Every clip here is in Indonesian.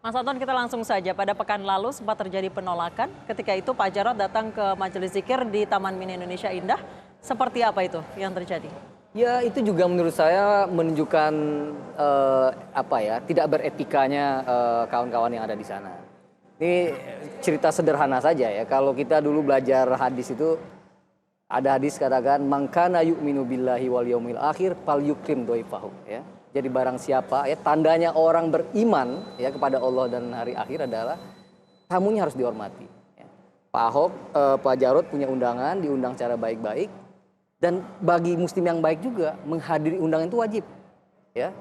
Mas Anton, kita langsung saja. Pada pekan lalu sempat terjadi penolakan. Ketika itu Pak Jarod datang ke Majelis Zikir di Taman Mini Indonesia Indah. Seperti apa itu yang terjadi? Ya, itu juga menurut saya menunjukkan tidak beretikanya kawan-kawan yang ada di sana. Ini cerita sederhana saja ya. Kalau kita dulu belajar hadis itu ada hadis katakan mangkana yu'minu billahi wal yaumil akhir fal yukrim dhaifahu ya. Jadi barang siapa ya, tandanya orang beriman ya kepada Allah dan hari akhir adalah tamunya harus dihormati. Ya. Pak Ahok, Pak Jarod punya undangan, diundang secara baik-baik, dan bagi muslim yang baik juga menghadiri undangan itu wajib. Ya,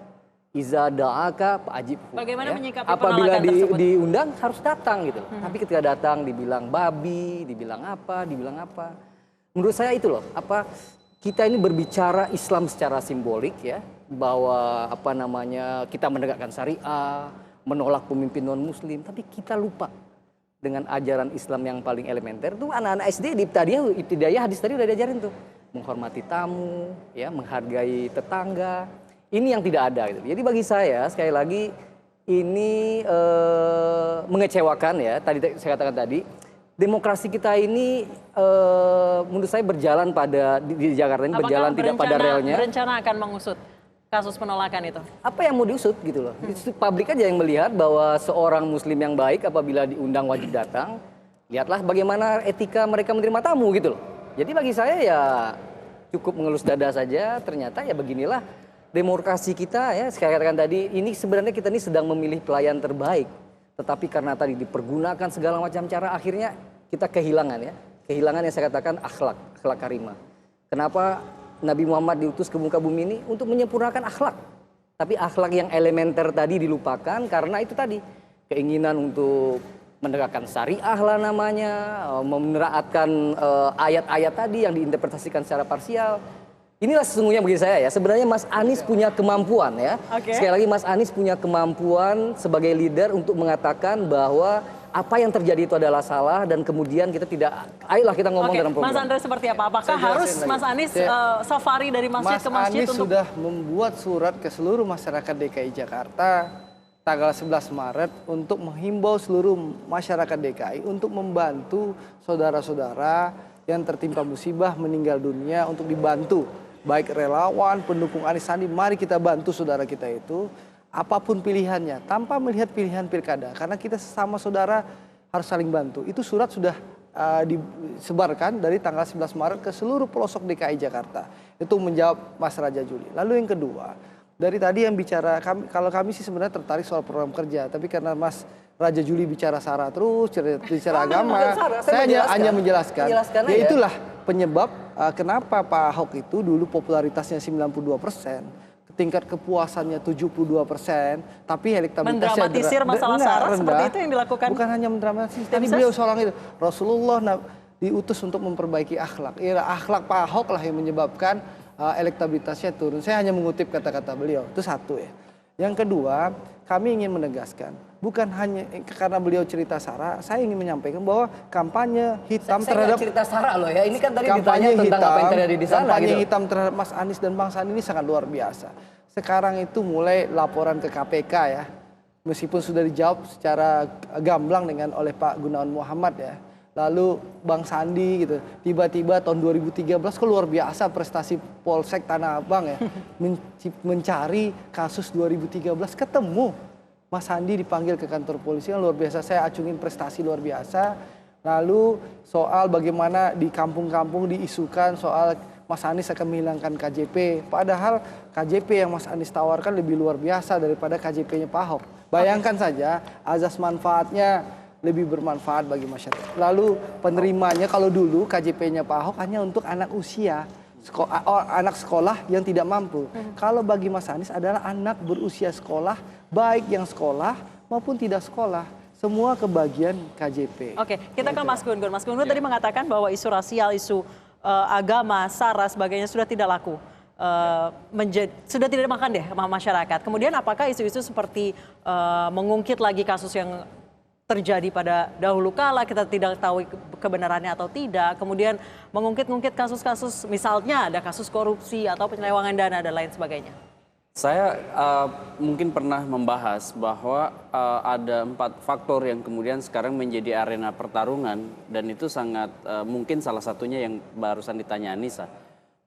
iza da'aka fa'ajib. Bagaimana ya. menyikapi Apabila penolakan tersebut? diundang harus datang gitu. Tapi ketika datang dibilang babi, dibilang apa. Menurut saya itu loh, kita ini berbicara Islam secara simbolik ya, bahwa kita menegakkan syariah, menolak pemimpin non muslim, tapi kita lupa dengan ajaran Islam yang paling elementer tuh anak-anak SD di ibtidaiyah hadis tadi udah diajarin tuh, menghormati tamu, ya, menghargai tetangga. Ini yang tidak ada gitu. Jadi bagi saya sekali lagi ini mengecewakan ya, tadi saya katakan tadi. Demokrasi kita ini menurut saya berjalan di Jakarta ini berjalan tidak pada relnya. Berencana akan mengusut kasus penolakan itu? Apa yang mau diusut gitu loh. Publik aja yang melihat bahwa seorang muslim yang baik apabila diundang wajib datang. Lihatlah bagaimana etika mereka menerima tamu gitu loh. Jadi bagi saya ya cukup mengelus dada saja, ternyata ya beginilah demokrasi kita ya. Saya katakan tadi, ini sebenarnya kita ini sedang memilih pelayan terbaik. Tetapi karena tadi dipergunakan segala macam cara, akhirnya kita kehilangan ya. Kehilangan yang saya katakan akhlak karimah. Kenapa Nabi Muhammad diutus ke muka bumi ini? Untuk menyempurnakan akhlak. Tapi akhlak yang elementer tadi dilupakan karena itu tadi. Keinginan untuk menegakkan syariah lah namanya, menerapkan ayat-ayat tadi yang diinterpretasikan secara parsial. Inilah sesungguhnya bagi saya ya, sebenarnya Mas Anies punya kemampuan ya. Sekali lagi Mas Anies punya kemampuan sebagai leader untuk mengatakan bahwa apa yang terjadi itu adalah salah dan kemudian kita tidak, ayolah kita ngomong dalam program. Mas Andre seperti apa? Apakah harus Mas Anies safari dari masjid ke masjid? Mas Anies sudah membuat surat ke seluruh masyarakat DKI Jakarta tanggal 11 Maret untuk menghimbau seluruh masyarakat DKI untuk membantu saudara-saudara yang tertimpa musibah meninggal dunia untuk dibantu. Baik relawan, pendukung Anies Sandi, mari kita bantu saudara kita itu, apapun pilihannya, tanpa melihat pilihan pilkada. Karena kita sesama saudara harus saling bantu. Itu surat sudah disebarkan dari tanggal 11 Maret ke seluruh pelosok DKI Jakarta. Itu menjawab Mas Raja Juli. Lalu yang kedua, dari tadi yang bicara, kalau kami sih sebenarnya tertarik soal program kerja. Tapi karena Mas Raja Juli bicara SARA terus, bicara agama, saya hanya menjelaskan. Ya itulah penyebab kenapa Pak Ahok itu dulu popularitasnya 92%, tingkat kepuasannya 72%, tapi elektabilitasnya mendramatisir masalah SARA seperti itu yang dilakukan. Bukan hanya mendramatisir, tadi beliau seorang itu Rasulullah diutus untuk memperbaiki akhlak. Ya, akhlak Pak Ahok lah yang menyebabkan elektabilitasnya turun. Saya hanya mengutip kata-kata beliau, itu satu ya. Yang kedua, kami ingin menegaskan, bukan hanya karena beliau cerita SARA, saya ingin menyampaikan bahwa kampanye hitam terhadap cerita SARA loh ya. Ini kan tadi ditanya tentang apa yang terjadi di sana. Kampanye hitam terhadap Mas Anies dan Bang Sandi ini sangat luar biasa. Sekarang itu mulai laporan ke KPK ya, meskipun sudah dijawab secara gamblang oleh Pak Gunawan Muhammad ya. Lalu Bang Sandi gitu, tiba-tiba tahun 2013 kok luar biasa prestasi Polsek Tanah Abang ya, mencari kasus 2013 ketemu. Mas Sandi dipanggil ke kantor polisi, yang luar biasa, saya acungin prestasi luar biasa. Lalu soal bagaimana di kampung-kampung diisukan soal Mas Anies akan menghilangkan KJP. Padahal KJP yang Mas Anies tawarkan lebih luar biasa daripada KJP-nya Pak Ahok. Bayangkan saja azas manfaatnya lebih bermanfaat bagi masyarakat. Lalu penerimanya kalau dulu KJP-nya Pak Ahok hanya untuk anak usia, anak sekolah yang tidak mampu. Kalau bagi Mas Anies adalah anak berusia sekolah, baik yang sekolah maupun tidak sekolah. Semua kebagian KJP. Oke, kita ke Mas Gun-Gun. Mas Gun-Gun tadi mengatakan bahwa isu rasial, isu agama, SARA, sebagainya sudah tidak laku. Sudah tidak makan deh sama masyarakat. Kemudian apakah isu-isu seperti mengungkit lagi kasus yang terjadi pada dahulu kala, kita tidak tahu kebenarannya atau tidak, kemudian mengungkit-ungkit kasus-kasus, misalnya ada kasus korupsi atau penyelewengan dana dan lain sebagainya? Saya mungkin pernah membahas bahwa ada 4 faktor yang kemudian sekarang menjadi arena pertarungan dan itu sangat mungkin salah satunya yang barusan ditanya Anissa.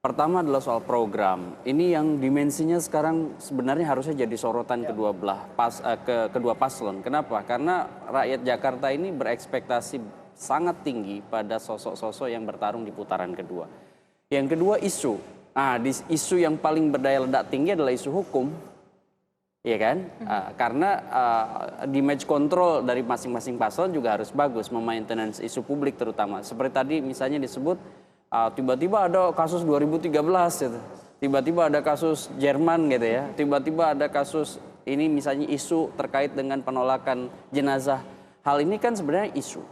Pertama adalah soal program. Ini yang dimensinya sekarang sebenarnya harusnya jadi sorotan kedua paslon. Kenapa? Karena rakyat Jakarta ini berekspektasi sangat tinggi pada sosok-sosok yang bertarung di putaran kedua. Yang kedua isu. Isu yang paling berdaya ledak tinggi adalah isu hukum, ya kan? Karena damage control dari masing-masing paslon juga harus bagus, memaintenance isu publik terutama. Seperti tadi misalnya disebut tiba-tiba ada kasus 2013 gitu, tiba-tiba ada kasus Jerman gitu ya, tiba-tiba ada kasus ini misalnya isu terkait dengan penolakan jenazah. Hal ini kan sebenarnya isu.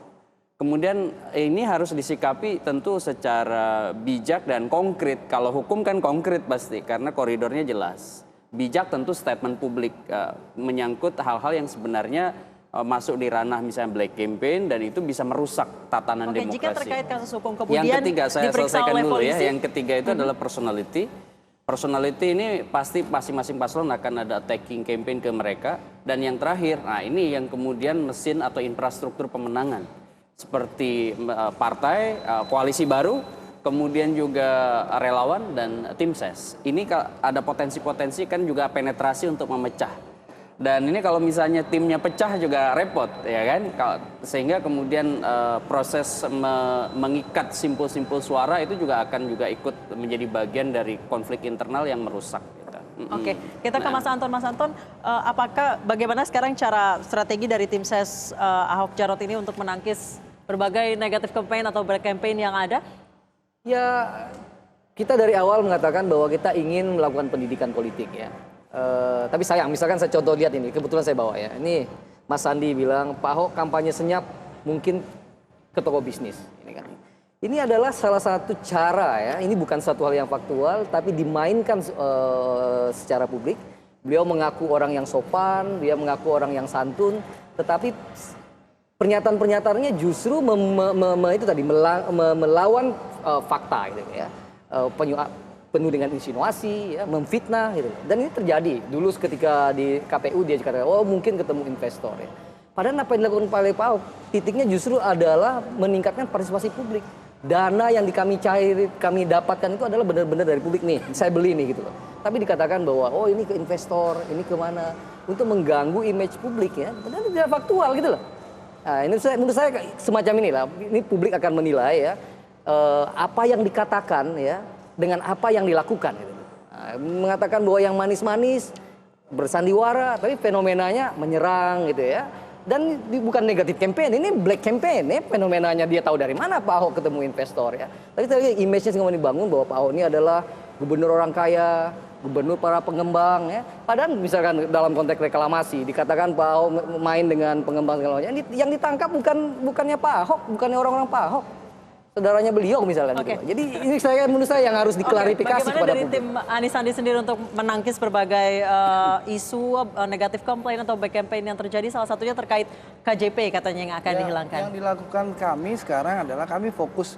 Kemudian ini harus disikapi tentu secara bijak dan konkret. Kalau hukum kan konkret pasti karena koridornya jelas. Bijak tentu statement publik menyangkut hal-hal yang sebenarnya masuk di ranah misalnya black campaign dan itu bisa merusak tatanan demokrasi. Jika terkait kasus hukum kemudian yang ketiga saya selesaikan dulu polisi. ya. Yang ketiga itu adalah personality. Personality ini pasti masing-masing paslon akan ada attacking campaign ke mereka. Dan yang terakhir, ini yang kemudian mesin atau infrastruktur pemenangan. Seperti partai, koalisi baru, kemudian juga relawan dan tim ses. Ini ada potensi-potensi kan juga penetrasi untuk memecah. Dan ini kalau misalnya timnya pecah juga repot, ya kan? Sehingga kemudian proses mengikat simpul-simpul suara itu juga akan juga ikut menjadi bagian dari konflik internal yang merusak. Oke, kita ke Mas Anton. Mas Anton, apakah bagaimana sekarang cara strategi dari tim ses Ahok Jarot ini untuk menangkis berbagai negatif campaign atau black campaign yang ada? Ya, kita dari awal mengatakan bahwa kita ingin melakukan pendidikan politik ya. Tapi sayang, misalkan saya contoh lihat ini, kebetulan saya bawa ya. Ini Mas Sandi bilang Pak Ahok kampanye senyap mungkin ke toko bisnis. Ini kan. Ini adalah salah satu cara ya. Ini bukan satu hal yang faktual, tapi dimainkan secara publik. Beliau mengaku orang yang sopan, dia mengaku orang yang santun, tetapi pernyataan-pernyataannya justru melawan fakta gitu ya, penuh dengan insinuasi, ya, memfitnah gitu. Dan ini terjadi dulu ketika di KPU dia katakan, oh mungkin ketemu investor ya. Padahal apa yang dilakukan oleh Pak Ahok, titiknya justru adalah meningkatkan partisipasi publik. Dana yang kami dapatkan itu adalah benar-benar dari publik nih, saya beli nih gitu loh. Tapi dikatakan bahwa oh ini ke investor, ini kemana, untuk mengganggu image publik ya, benar tidak faktual gitu loh. Nah, ini menurut saya semacam inilah, ini publik akan menilai ya apa yang dikatakan ya dengan apa yang dilakukan. Gitu. Nah, mengatakan bahwa yang manis-manis bersandiwara, tapi fenomenanya menyerang gitu ya. Dan bukan negatif campaign, ini black campaign. Ini fenomenanya dia tahu dari mana Pak Ahok ketemu investor ya. Tapi tadi image-nya semua dibangun bahwa Pak Ahok ini adalah gubernur orang kaya, gubernur para pengembang ya. Padahal misalkan dalam konteks reklamasi dikatakan Pak Ahok main dengan pengembang segala macam. Yang ditangkap bukannya Pak Ahok, bukannya orang-orang Pak Ahok. Saudaranya beliau misalnya gitu. Jadi ini menurut saya yang harus diklarifikasi kepada dari publik. tim Anies Sandi sendiri untuk menangkis berbagai isu negatif komplain atau back campaign yang terjadi, salah satunya terkait KJP katanya yang akan dihilangkan. Yang dilakukan kami sekarang adalah kami fokus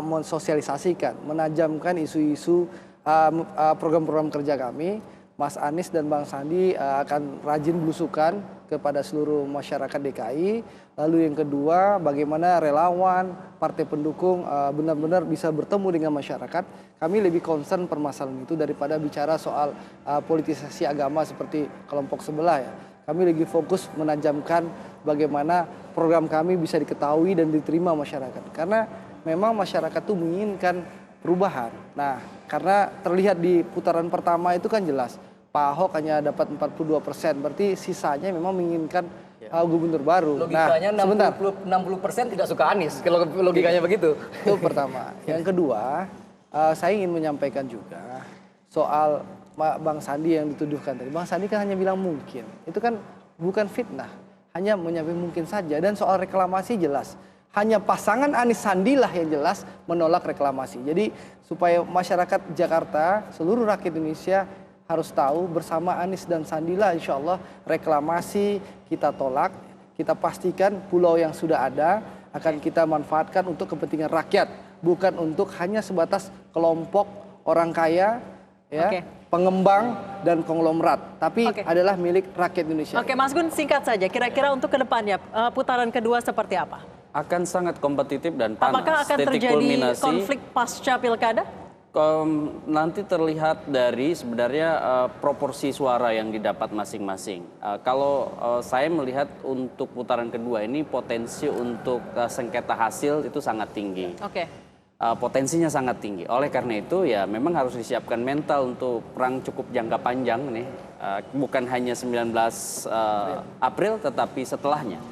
mensosialisasikan, menajamkan isu-isu program-program kerja kami. Mas Anies dan Bang Sandi akan rajin belusukan kepada seluruh masyarakat DKI. Lalu yang kedua, bagaimana relawan, partai pendukung benar-benar bisa bertemu dengan masyarakat. Kami lebih concern permasalahan itu daripada bicara soal politisasi agama seperti kelompok sebelah ya. Kami lagi fokus menajamkan bagaimana program kami bisa diketahui dan diterima masyarakat. Karena memang masyarakat itu menginginkan perubahan. Nah, karena terlihat di putaran pertama itu kan jelas Pak Ahok hanya dapat 42%, berarti sisanya memang menginginkan gubernur baru. Logikanya nah, 60% tidak suka Anies, kalau logikanya begitu. Itu pertama. Yang kedua, saya ingin menyampaikan juga soal Bang Sandi yang dituduhkan tadi. Bang Sandi kan hanya bilang mungkin, itu kan bukan fitnah, hanya menyampaikan mungkin saja. Dan soal reklamasi jelas, hanya pasangan Anies Sandi lah yang jelas menolak reklamasi. Jadi supaya masyarakat Jakarta, seluruh rakyat Indonesia harus tahu bersama Anies dan Sandi lah insya Allah reklamasi kita tolak, kita pastikan pulau yang sudah ada akan kita manfaatkan untuk kepentingan rakyat, bukan untuk hanya sebatas kelompok orang kaya ya pengembang dan konglomerat, tapi Oke. adalah milik rakyat Indonesia. Oke, Mas Gun, singkat saja. Kira-kira untuk kedepannya putaran kedua seperti apa? Akan sangat kompetitif dan panas. Apakah akan Titik terjadi kulminasi, konflik pasca pilkada? nanti terlihat dari sebenarnya proporsi suara yang didapat masing-masing. Kalau saya melihat untuk putaran kedua ini potensi untuk sengketa hasil itu sangat tinggi. Oke. Potensinya sangat tinggi. Oleh karena itu ya memang harus disiapkan mental untuk perang cukup jangka panjang nih. Bukan hanya 19 April tetapi setelahnya.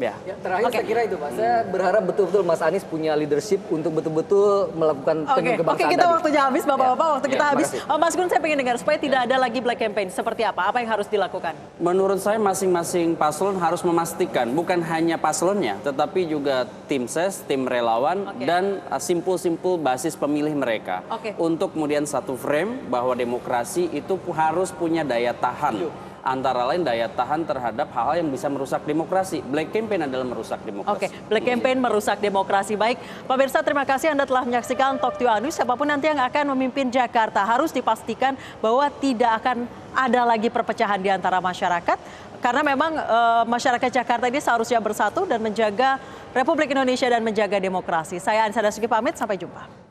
Ya. Ya, terakhir saya kira itu Pak, saya berharap betul-betul Mas Anies punya leadership untuk betul-betul melakukan tenun Oke, kebangsaan kita tadi. waktunya habis Bapak-Bapak, waktu kita Ya, habis. makasih. Mas Gun, saya ingin dengar supaya tidak ada lagi black campaign. Seperti apa? Apa yang harus dilakukan? Menurut saya masing-masing paslon harus memastikan bukan hanya paslonnya, tetapi juga tim ses, tim relawan, Oke. dan simpul-simpul basis pemilih mereka. Oke. Untuk kemudian satu frame bahwa demokrasi itu harus punya daya tahan. Antara lain daya tahan terhadap hal-hal yang bisa merusak demokrasi. Black campaign adalah merusak Oke, demokrasi. black campaign merusak demokrasi. Baik, pemirsa, terima kasih Anda telah menyaksikan Talk to Anies. Siapapun nanti yang akan memimpin Jakarta harus dipastikan bahwa tidak akan ada lagi perpecahan di antara masyarakat. Karena memang masyarakat Jakarta ini seharusnya bersatu dan menjaga Republik Indonesia dan menjaga demokrasi. Saya Anissa Dasuki pamit, sampai jumpa.